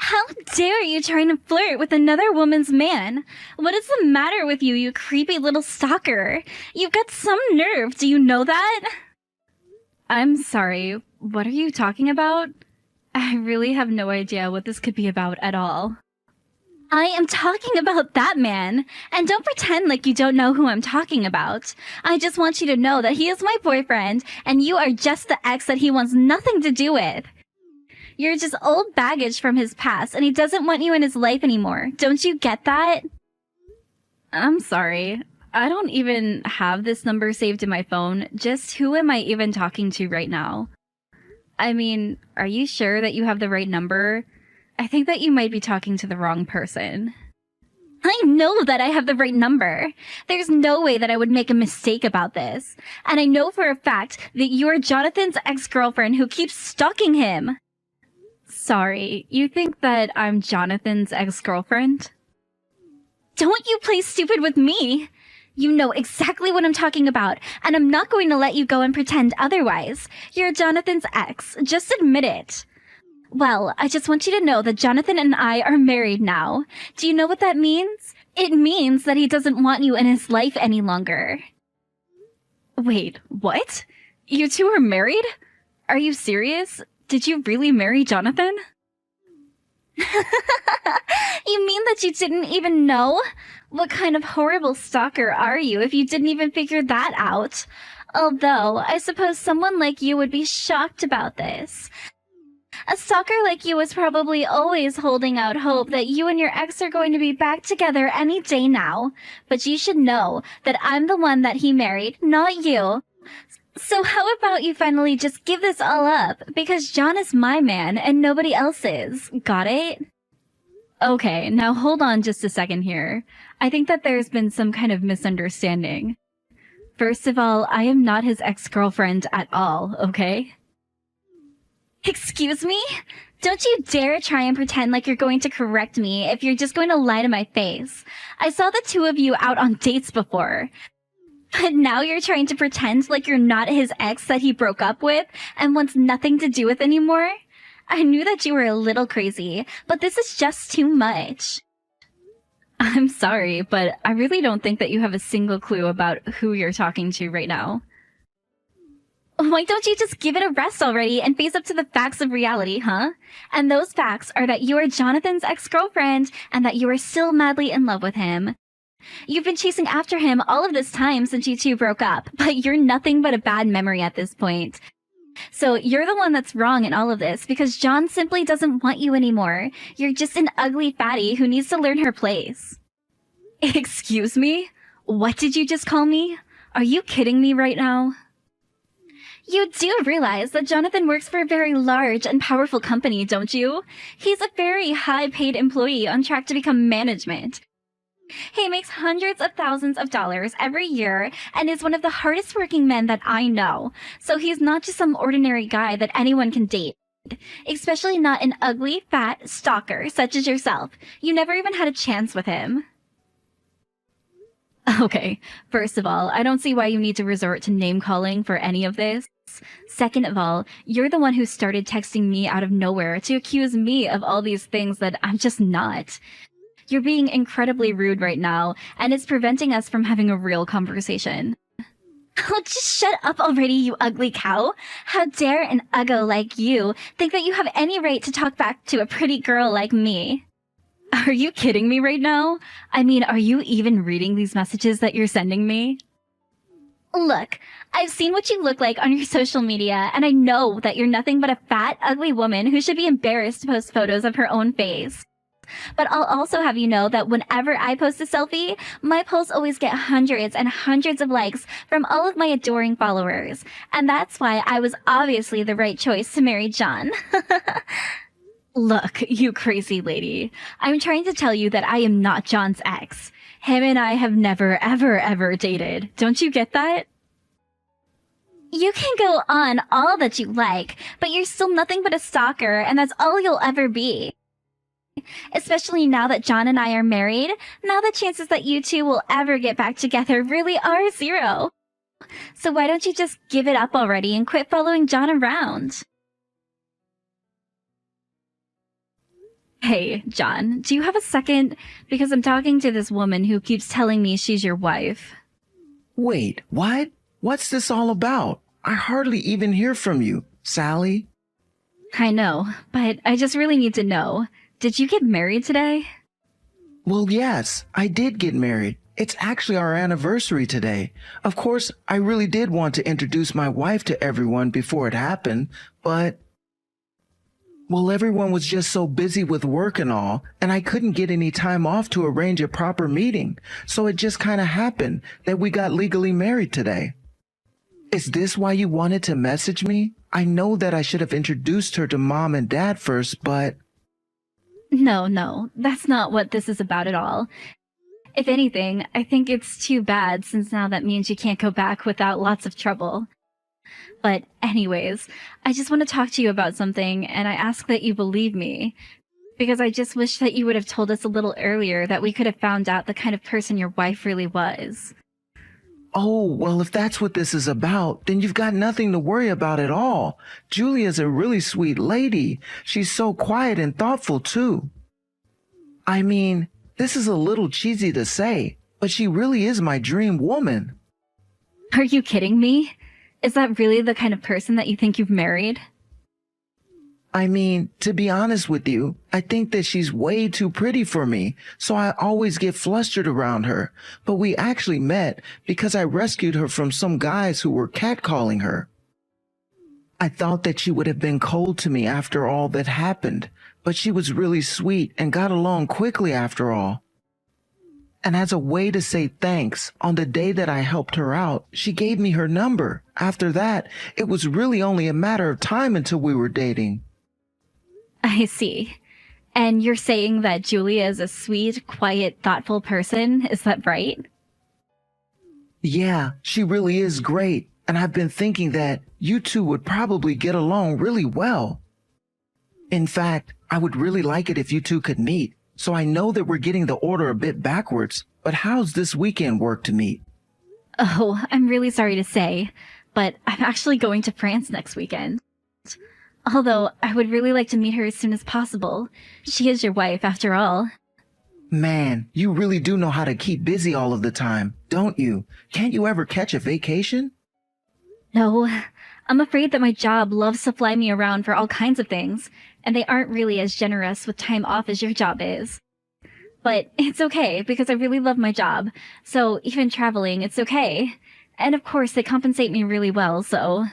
How dare you trying to flirt with another woman's man? What is the matter with you, you creepy little stalker? You've got some nerve, do you know that? I'm sorry, what are you talking about? I really have no idea what this could be about at all. I am talking about that man, and don't pretend like you don't know who I'm talking about. I just want you to know that he is my boyfriend, and you are just the ex that he wants nothing to do with. You're just old baggage from his past, and he doesn't want you in his life anymore. Don't you get that? I'm sorry. I don't even have this number saved in my phone. Just who am I even talking to right now? I mean, are you sure that you have the right number? I think that you might be talking to the wrong person. I know that I have the right number. There's no way that I would make a mistake about this. And I know for a fact that you're Jonathan's ex-girlfriend who keeps stalking him. Sorry, you think that I'm Jonathan's ex-girlfriend? Don't you play stupid with me! You know exactly what I'm talking about, and I'm not going to let you go and pretend otherwise. You're Jonathan's ex. Just admit it. Well, I just want you to know that Jonathan and I are married now. Do you know what that means? It means that he doesn't want you in his life any longer. Wait, what? You two are married? Are you serious? Did you really marry Jonathan? You mean that you didn't even know? What kind of horrible stalker are you if you didn't even figure that out? Although, I suppose someone like you would be shocked about this. A stalker like you is probably always holding out hope that you and your ex are going to be back together any day now. But you should know that I'm the one that he married, not you. So how about you finally just give this all up? Because John is my man and nobody else's. Got it? Okay, now hold on just a second here. I think that there's been some kind of misunderstanding. First of all, I am not his ex-girlfriend at all, okay? Excuse me? Don't you dare try and pretend like you're going to correct me if you're just going to lie to my face. I saw the two of you out on dates before. But now you're trying to pretend like you're not his ex that he broke up with and wants nothing to do with anymore? I knew that you were a little crazy, but this is just too much. I'm sorry, but I really don't think that you have a single clue about who you're talking to right now. Why don't you just give it a rest already and face up to the facts of reality, huh? And those facts are that you are Jonathan's ex-girlfriend and that you are still madly in love with him. You've been chasing after him all of this time since you two broke up, but you're nothing but a bad memory at this point. So you're the one that's wrong in all of this because John simply doesn't want you anymore. You're just an ugly fatty who needs to learn her place. Excuse me? What did you just call me? Are you kidding me right now? You do realize that Jonathan works for a very large and powerful company, don't you? He's a very high-paid employee on track to become management. He makes hundreds of thousands of dollars every year and is one of the hardest working men that I know. So he's not just some ordinary guy that anyone can date. Especially not an ugly, fat stalker such as yourself. You never even had a chance with him. Okay, first of all, I don't see why you need to resort to name-calling for any of this. Second of all, you're the one who started texting me out of nowhere to accuse me of all these things that I'm just not. You're being incredibly rude right now, and it's preventing us from having a real conversation. Oh, just shut up already, you ugly cow. How dare an uggo like you think that you have any right to talk back to a pretty girl like me? Are you kidding me right now? I mean, are you even reading these messages that you're sending me? Look, I've seen what you look like on your social media, and I know that you're nothing but a fat, ugly woman who should be embarrassed to post photos of her own face. But I'll also have you know that whenever I post a selfie, my posts always get hundreds and hundreds of likes from all of my adoring followers. And that's why I was obviously the right choice to marry John. Look, you crazy lady. I'm trying to tell you that I am not John's ex. Him and I have never, ever dated. Don't you get that? You can go on all that you like, but you're still nothing but a stalker, and that's all you'll ever be. Especially now that John and I are married, now the chances that you two will ever get back together really are zero. So why don't you just give it up already and quit following John around? Hey, John, do you have a second? Because I'm talking to this woman who keeps telling me she's your wife. Wait, what? What's this all about? I hardly even hear from you, Sally. I know, but I just really need to know. Did you get married today? Well, yes, I did get married. It's actually our anniversary today. Of course, I really did want to introduce my wife to everyone before it happened, but... Well, everyone was just so busy with work and all, and I couldn't get any time off to arrange a proper meeting, so it just kind of happened that we got legally married today. Is this why you wanted to message me? I know that I should have introduced her to Mom and Dad first, but... No, that's not what this is about at all. If anything, I think it's too bad since now that means you can't go back without lots of trouble. But anyways, I just want to talk to you about something, and I ask that you believe me. Because I just wish that you would have told us a little earlier that we could have found out the kind of person your wife really was. Oh, well, if that's what this is about, then you've got nothing to worry about at all. Julia's a really sweet lady. She's so quiet and thoughtful, too. I mean, this is a little cheesy to say, but she really is my dream woman. Are you kidding me? Is that really the kind of person that you think you've married? I mean, to be honest with you, I think that she's way too pretty for me, so I always get flustered around her. But we actually met because I rescued her from some guys who were catcalling her. I thought that she would have been cold to me after all that happened, but she was really sweet and got along quickly after all. And as a way to say thanks, on the day that I helped her out, she gave me her number. After that, it was really only a matter of time until we were dating. I see. And you're saying that Julia is a sweet, quiet, thoughtful person, is that right? Yeah, she really is great. And I've been thinking that you two would probably get along really well. In fact, I would really like it if you two could meet. So I know that we're getting the order a bit backwards, but how's this weekend work to meet? Oh, I'm really sorry to say, but I'm actually going to France next weekend. Although, I would really like to meet her as soon as possible. She is your wife, after all. Man, you really do know how to keep busy all of the time, don't you? Can't you ever catch a vacation? No, I'm afraid that my job loves to fly me around for all kinds of things, and they aren't really as generous with time off as your job is. But it's okay, because I really love my job, so even traveling, it's okay. And of course, they compensate me really well, so...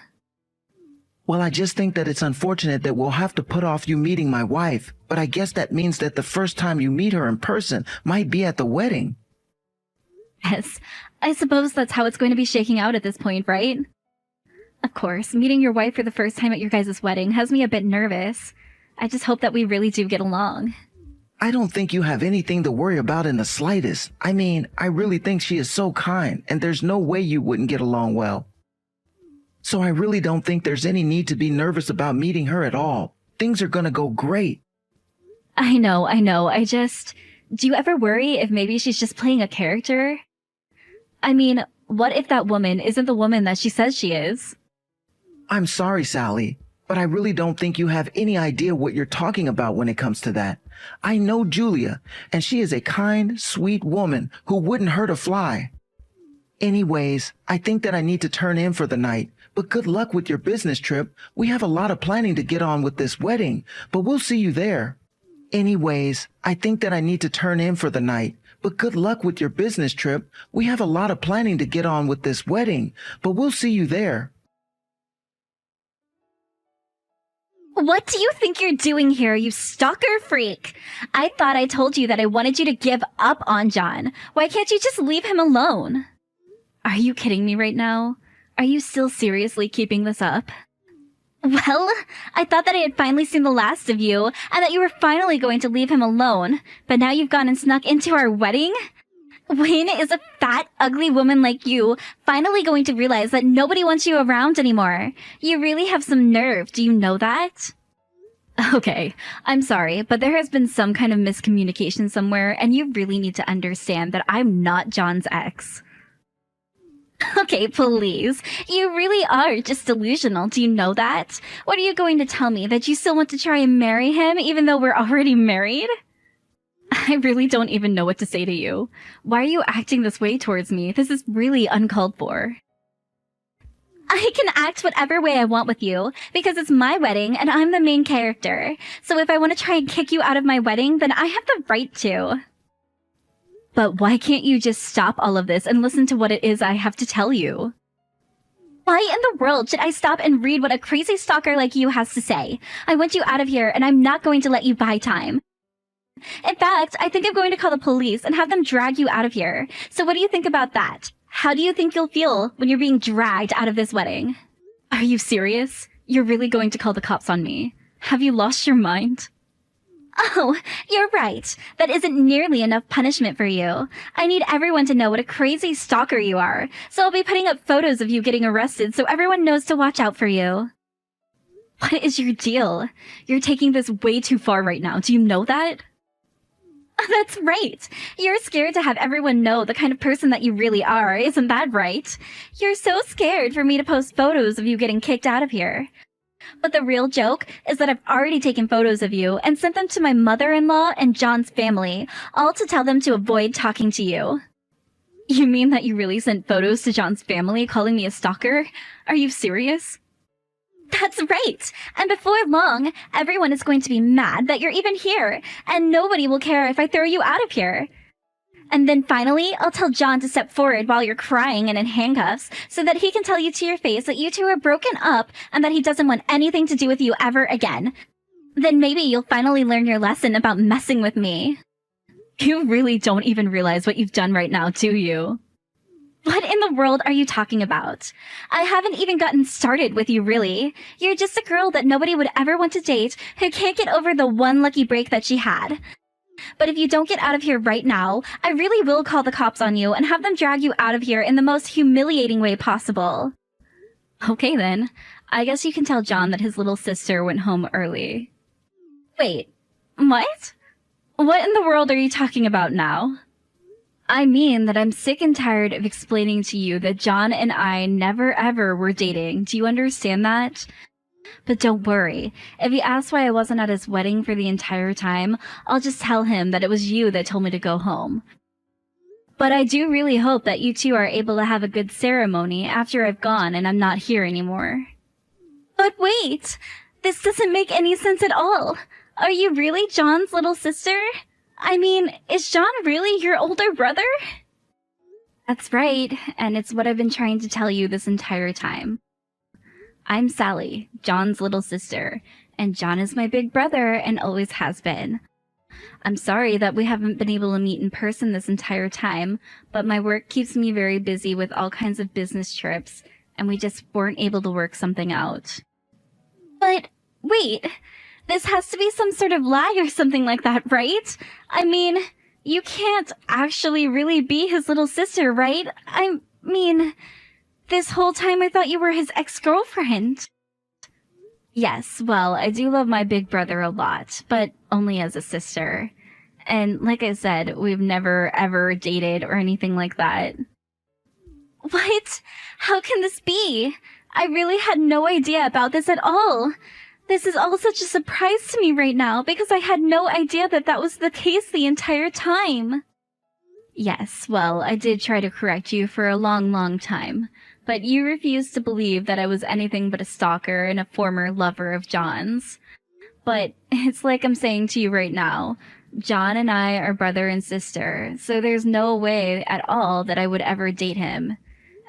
Well, I just think that it's unfortunate that we'll have to put off you meeting my wife, but I guess that means that the first time you meet her in person might be at the wedding. Yes, I suppose that's how it's going to be shaking out at this point, right? Of course, meeting your wife for the first time at your guys' wedding has me a bit nervous. I just hope that we really do get along. I don't think you have anything to worry about in the slightest. I mean, I really think she is so kind, and there's no way you wouldn't get along well. So I really don't think there's any need to be nervous about meeting her at all. Things are gonna go great. I know. Do you ever worry if maybe she's just playing a character? I mean, what if that woman isn't the woman that she says she is? I'm sorry, Sally, but I really don't think you have any idea what you're talking about when it comes to that. I know Julia, and she is a kind, sweet woman who wouldn't hurt a fly. Anyways, I think that I need to turn in for the night, but good luck with your business trip. We have a lot of planning to get on with this wedding, but we'll see you there. Anyways, I think that I need to turn in for the night, but good luck with your business trip. We have a lot of planning to get on with this wedding, but we'll see you there. What do you think you're doing here, you stalker freak? I thought I told you that I wanted you to give up on John. Why can't you just leave him alone? Are you kidding me right now? Are you still seriously keeping this up? Well, I thought that I had finally seen the last of you, and that you were finally going to leave him alone, but now you've gone and snuck into our wedding? When is a fat, ugly woman like you finally going to realize that nobody wants you around anymore? You really have some nerve, do you know that? Okay, I'm sorry, but there has been some kind of miscommunication somewhere, and you really need to understand that I'm not John's ex. Okay, please. You really are just delusional. Do you know that? What are you going to tell me? That you still want to try and marry him even though we're already married? I really don't even know what to say to you. Why are you acting this way towards me? This is really uncalled for. I can act whatever way I want with you because it's my wedding and I'm the main character. So if I want to try and kick you out of my wedding, then I have the right to. But why can't you just stop all of this and listen to what it is I have to tell you? Why in the world should I stop and read what a crazy stalker like you has to say? I want you out of here and I'm not going to let you buy time. In fact, I think I'm going to call the police and have them drag you out of here. So what do you think about that? How do you think you'll feel when you're being dragged out of this wedding? Are you serious? You're really going to call the cops on me? Have you lost your mind? Oh, you're right. That isn't nearly enough punishment for you. I need everyone to know what a crazy stalker you are. So I'll be putting up photos of you getting arrested so everyone knows to watch out for you. What is your deal? You're taking this way too far right now. Do you know that? That's right. You're scared to have everyone know the kind of person that you really are, isn't that right? You're so scared for me to post photos of you getting kicked out of here. But the real joke is that I've already taken photos of you and sent them to my mother-in-law and John's family, all to tell them to avoid talking to you. You mean that you really sent photos to John's family calling me a stalker? Are you serious? That's right. And before long, everyone is going to be mad that you're even here, and nobody will care if I throw you out of here. And then finally, I'll tell John to step forward while you're crying and in handcuffs so that he can tell you to your face that you two are broken up and that he doesn't want anything to do with you ever again. Then maybe you'll finally learn your lesson about messing with me. You really don't even realize what you've done right now, do you? What in the world are you talking about? I haven't even gotten started with you, really. You're just a girl that nobody would ever want to date who can't get over the one lucky break that she had. But if you don't get out of here right now, I really will call the cops on you and have them drag you out of here in the most humiliating way possible. Okay then. I guess you can tell John that his little sister went home early. Wait, what? What in the world are you talking about now? I mean that I'm sick and tired of explaining to you that John and I never ever were dating. Do you understand that? But don't worry. If he asks why I wasn't at his wedding for the entire time, I'll just tell him that it was you that told me to go home. But I do really hope that you two are able to have a good ceremony after I've gone and I'm not here anymore. But wait! This doesn't make any sense at all. Are you really John's little sister? I mean, is John really your older brother? That's right, and it's what I've been trying to tell you this entire time. I'm Sally, John's little sister, and John is my big brother and always has been. I'm sorry that we haven't been able to meet in person this entire time, but my work keeps me very busy with all kinds of business trips, and we just weren't able to work something out. But, wait, this has to be some sort of lie or something like that, right? I mean, you can't actually really be his little sister, right? I mean, this whole time I thought you were his ex-girlfriend. Yes, well, I do love my big brother a lot, but only as a sister. And like I said, we've never ever dated or anything like that. What? How can this be? I really had no idea about this at all. This is all such a surprise to me right now because I had no idea that that was the case the entire time. Yes, well, I did try to correct you for a long, long time, but you refused to believe that I was anything but a stalker and a former lover of John's. But it's like I'm saying to you right now, John and I are brother and sister, so there's no way at all that I would ever date him.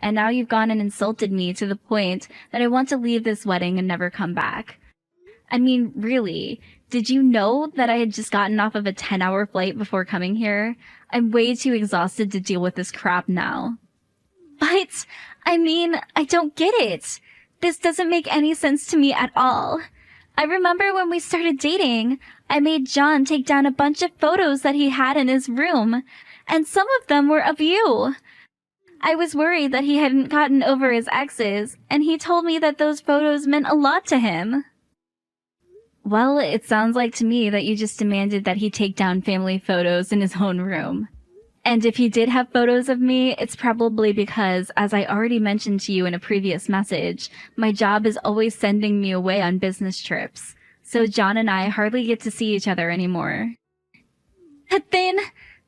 And now you've gone and insulted me to the point that I want to leave this wedding and never come back. I mean, really, did you know that I had just gotten off of a 10-hour flight before coming here? I'm way too exhausted to deal with this crap now. But, I mean, I don't get it. This doesn't make any sense to me at all. I remember when we started dating, I made John take down a bunch of photos that he had in his room, and some of them were of you. I was worried that he hadn't gotten over his exes, and he told me that those photos meant a lot to him. Well, it sounds like to me that you just demanded that he take down family photos in his own room. And if he did have photos of me, it's probably because, as I already mentioned to you in a previous message, my job is always sending me away on business trips. So John and I hardly get to see each other anymore. But then,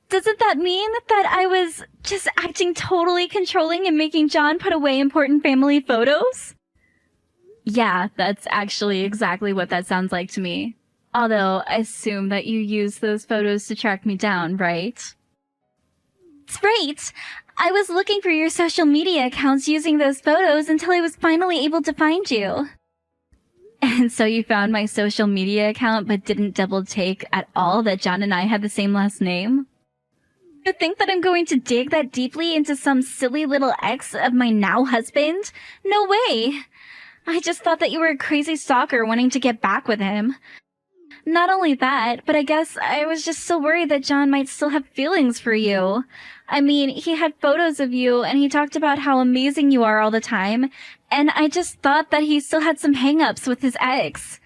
doesn't that mean that I was just acting totally controlling and making John put away important family photos? Yeah, that's actually exactly what that sounds like to me. Although, I assume that you used those photos to track me down, right? That's right! I was looking for your social media accounts using those photos until I was finally able to find you. And so you found my social media account but didn't double take at all that John and I had the same last name? You think that I'm going to dig that deeply into some silly little ex of my now husband? No way! I just thought that you were a crazy stalker wanting to get back with him. Not only that, but I guess I was just so worried that John might still have feelings for you. I mean, he had photos of you, and he talked about how amazing you are all the time, and I just thought that he still had some hang-ups with his ex.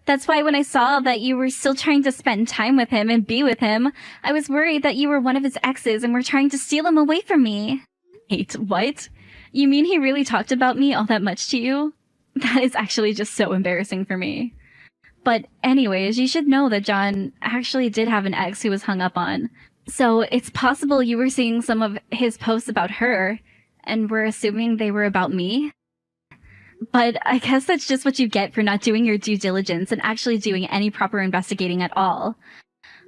That's why when I saw that you were still trying to spend time with him and be with him, I was worried that you were one of his exes and were trying to steal him away from me. Wait, what? You mean he really talked about me all that much to you? That is actually just so embarrassing for me. But anyways, you should know that John actually did have an ex who was hung up on. So it's possible you were seeing some of his posts about her, and were assuming they were about me? But I guess that's just what you get for not doing your due diligence and actually doing any proper investigating at all.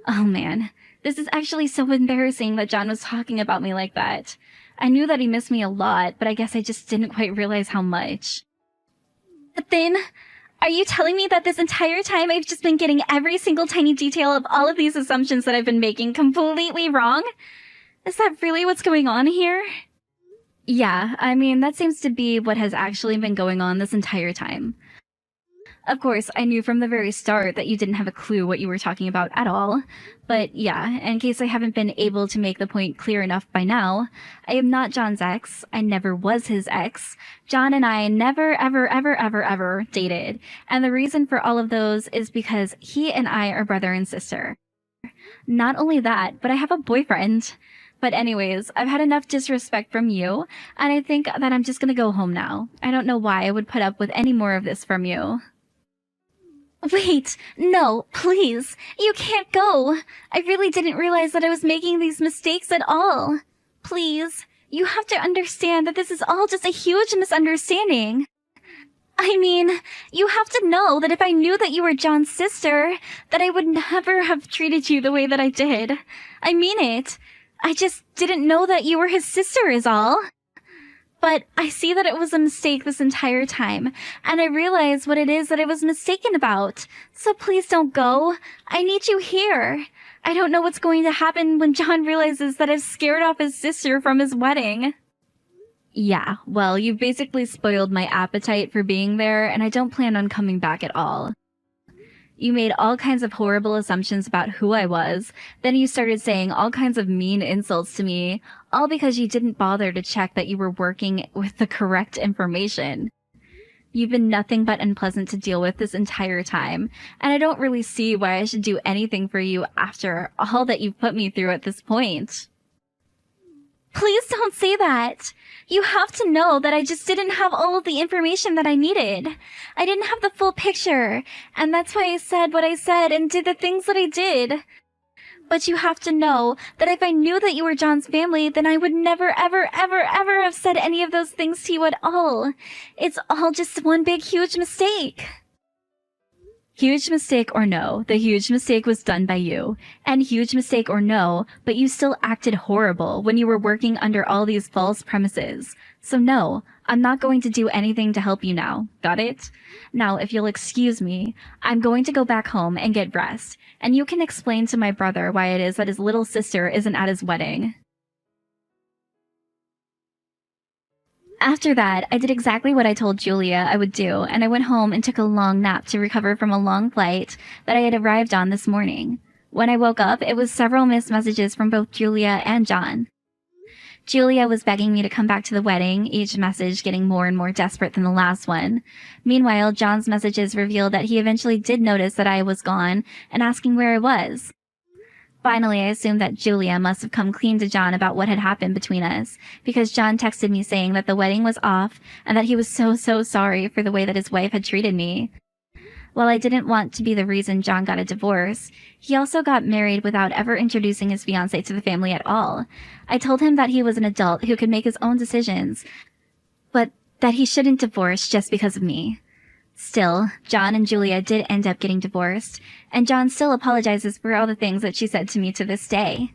Oh man, this is actually so embarrassing that John was talking about me like that. I knew that he missed me a lot, but I guess I just didn't quite realize how much. But then, are you telling me that this entire time I've just been getting every single tiny detail of all of these assumptions that I've been making completely wrong? Is that really what's going on here? Yeah, I mean, that seems to be what has actually been going on this entire time. Of course, I knew from the very start that you didn't have a clue what you were talking about at all. But yeah, in case I haven't been able to make the point clear enough by now, I am not John's ex. I never was his ex. John and I never, ever dated. And the reason for all of those is because he and I are brother and sister. Not only that, but I have a boyfriend. But anyways, I've had enough disrespect from you, and I think that I'm just gonna go home now. I don't know why I would put up with any more of this from you. Wait, no, please. You can't go. I really didn't realize that I was making these mistakes at all. Please, you have to understand that this is all just a huge misunderstanding. I mean, you have to know that if I knew that you were John's sister, that I would never have treated you the way that I did. I mean it. I just didn't know that you were his sister is all. But I see that it was a mistake this entire time, and I realize what it is that I was mistaken about. So please don't go. I need you here. I don't know what's going to happen when John realizes that I've scared off his sister from his wedding. Yeah, well, you've basically spoiled my appetite for being there, and I don't plan on coming back at all. You made all kinds of horrible assumptions about who I was. Then you started saying all kinds of mean insults to me, all because you didn't bother to check that you were working with the correct information. You've been nothing but unpleasant to deal with this entire time, and I don't really see why I should do anything for you after all that you've put me through at this point. Please don't say that. You have to know that I just didn't have all of the information that I needed. I didn't have the full picture, and that's why I said what I said and did the things that I did. But you have to know that if I knew that you were John's family, then I would never, ever have said any of those things to you at all. It's all just one big, huge mistake. Huge mistake or no, the huge mistake was done by you. And huge mistake or no, but you still acted horrible when you were working under all these false premises. So no, I'm not going to do anything to help you now. Got it? Now, if you'll excuse me, I'm going to go back home and get rest. And you can explain to my brother why it is that his little sister isn't at his wedding. After that, I did exactly what I told Julia I would do, and I went home and took a long nap to recover from a long flight that I had arrived on this morning. When I woke up, it was several missed messages from both Julia and John. Julia was begging me to come back to the wedding, each message getting more and more desperate than the last one. Meanwhile, John's messages revealed that he eventually did notice that I was gone and asking where I was. Finally, I assumed that Julia must have come clean to John about what had happened between us, because John texted me saying that the wedding was off and that he was so sorry for the way that his wife had treated me. While I didn't want to be the reason John got a divorce, he also got married without ever introducing his fiancée to the family at all. I told him that he was an adult who could make his own decisions, but that he shouldn't divorce just because of me. Still, John and Julia did end up getting divorced, and John still apologizes for all the things that she said to me to this day.